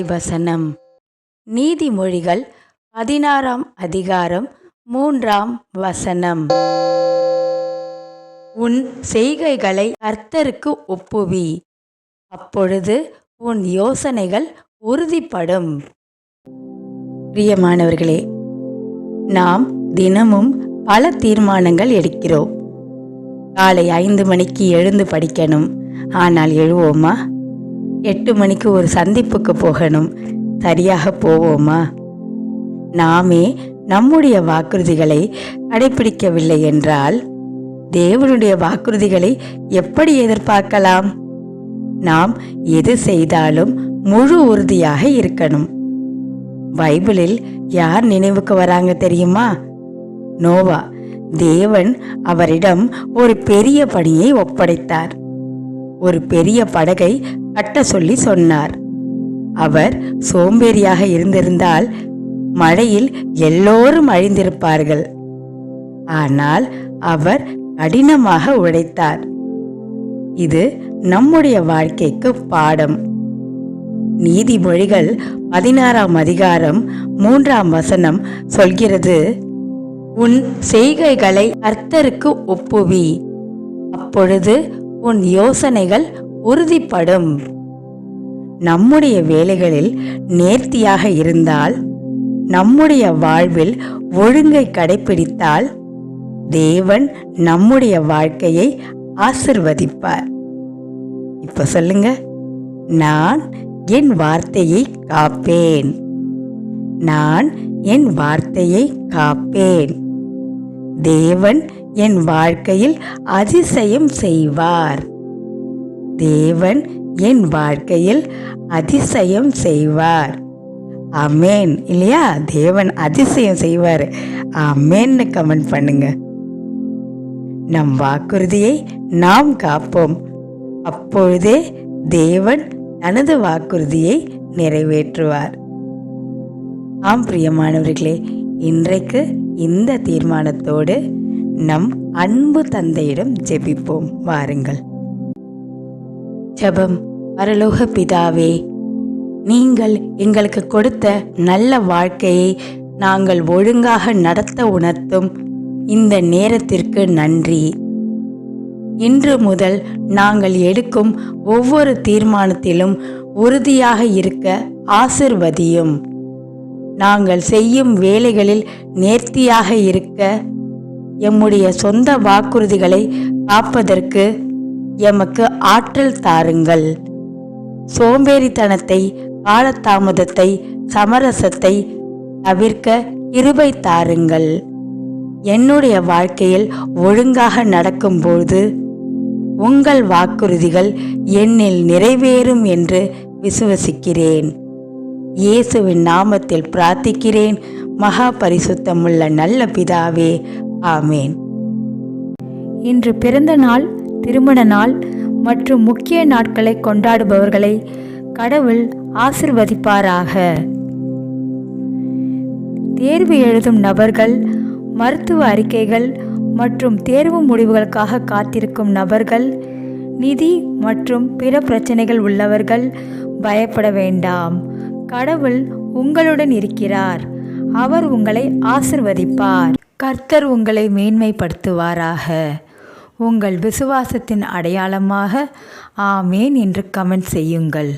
இறைவசனம். நீதிமொழிகள் 16ஆம் அதிகாரம் 3ஆம் வசனம். உன் செய்கைகளை கர்த்தருக்கு ஒப்புவி, அப்பொழுது உன் யோசனைகள் உறுதிப்படும். பிரியமானவர்களே, நாம் தினமும் பல தீர்மானங்கள் எடுக்கிறோம். காலை 5 மணிக்கு எழுந்து படிக்கணும், ஆனால் எழுவோமா? 8 மணிக்கு ஒரு சந்திப்புக்கு போகணும், சரியாக போவோமா? நாமே நம்முடைய வாக்குறுதிகளை கடைபிடிக்கவில்லை என்றால் தேவனுடைய வாக்குறுதிகளை எப்படி எதிர்பார்க்கலாம்? நாம் எது செய்தாலும் முழு உறுதியாக இருக்கணும். பைபிளில் யார் நினைவுக்கு வராங்க தெரியுமா? நோவா. தேவன் அவரிடம் ஒரு பெரிய பணியை ஒப்படைத்தார். ஒரு பெரிய படகை கட்ட சொல்லி சொன்னார். அவர் சோம்பேறியாக இருந்திருந்தால் மழையில் எல்லோரும் அழிந்திருப்பார்கள். ஆனால் அவர் கடினமாக உழைத்தார். இது நம்முடைய வாழ்க்கைக்கு பாடம். நீதிமொழிகள் 16ஆம் அதிகாரம் 3ஆம் வசனம் சொல்கிறது, உன் செய்கைகளை கர்த்தருக்கு ஒப்புவி, அப்பொழுது உன் யோசனைகள் உறுதிப்படும். நம்முடைய வேலைகளில் நேர்த்தியாக இருந்தால், நம்முடைய வாழ்வில் ஒழுங்கை கடைபிடித்தால் தேவன் நம்முடைய வாழ்க்கையை ஆசிர்வதிப்பார். இப்ப சொல்லுங்க, நான் என் வார்த்தையை காப்பேன். நான் என் வார்த்தையை காப்பேன். தேவன் என் வாழ்க்கையில் அதிசயம் செய்வார். தேவன் என் வாழ்க்கையில் அதிசயம் செய்வார். ஆமேன். இல்லையா? தேவன் அதிசயம் செய்வார். ஆமேன்னு கமெண்ட் பண்ணுங்க. நம் வாக்குறுதியை நாம் காப்போம். அப்பொழுதே தேவன் தனது வாக்குறுதியை நிறைவேற்றுவார். ஆம் பிரியமானவர்களே, இன்றைக்கு இந்த தீர்மானத்தோடு நம் அன்பு தந்தையிடம் ஜெபிப்போம். வாருங்கள். ஜெபம். பரலோக பிதாவே, நீங்கள் எங்களுக்கு கொடுத்த நல்ல வாழ்க்கையை நாங்கள் ஒழுங்காக நடத்த உணர்த்தும் இந்த நேரத்திற்கு நன்றி. இன்று முதல் நாங்கள் எடுக்கும் ஒவ்வொரு தீர்மானத்திலும் உறுதியாக இருக்க ஆசிர்வதியும். நாங்கள் செய்யும் வேலைகளில் நேர்த்தியாக இருக்க, எம்முடைய சொந்த வாக்குறுதிகளை காப்பதற்கு எமக்கு ஆற்றல் தாருங்கள். சோம்பேறித்தனத்தை, காலதாமதத்தை, சமரசத்தை தவிர்க்க கிருபை தாருங்கள். என்னுடைய வாழ்க்கையில் ஒழுங்காக நடக்கும்போது உங்கள் வாக்குறுதிகள் என்னில் நிறைவேறும் என்று விசுவசிக்கிறேன். இயேசுவின் நாமத்தில் பிரார்த்திக்கிறேன், மகா பரிசுத்தமுள்ள நல்ல பிதாவே. ஆமேன். இன்று பிறந்த நாள், திருமண நாள் மற்றும் முக்கிய நாட்களை கொண்டாடுபவர்களை கடவுள் ஆசிர்வதிப்பாராக. தேர்வு எழுதும் நபர்கள், மருத்துவ அறிக்கைகள் மற்றும் தேர்வு முடிவுகளுக்காக காத்திருக்கும் நபர்கள், நிதி மற்றும் பிற பிரச்சனைகள் உள்ளவர்கள் பயப்பட வேண்டாம். கடவுள் உங்களுடன் இருக்கிறார். அவர் உங்களை ஆசிர்வதிப்பார். கர்த்தர் உங்களை மேன்மைப்படுத்துவாராக. உங்கள் விசுவாசத்தின் அடையாளமாக ஆமேன் என்று கமெண்ட் செய்யுங்கள்.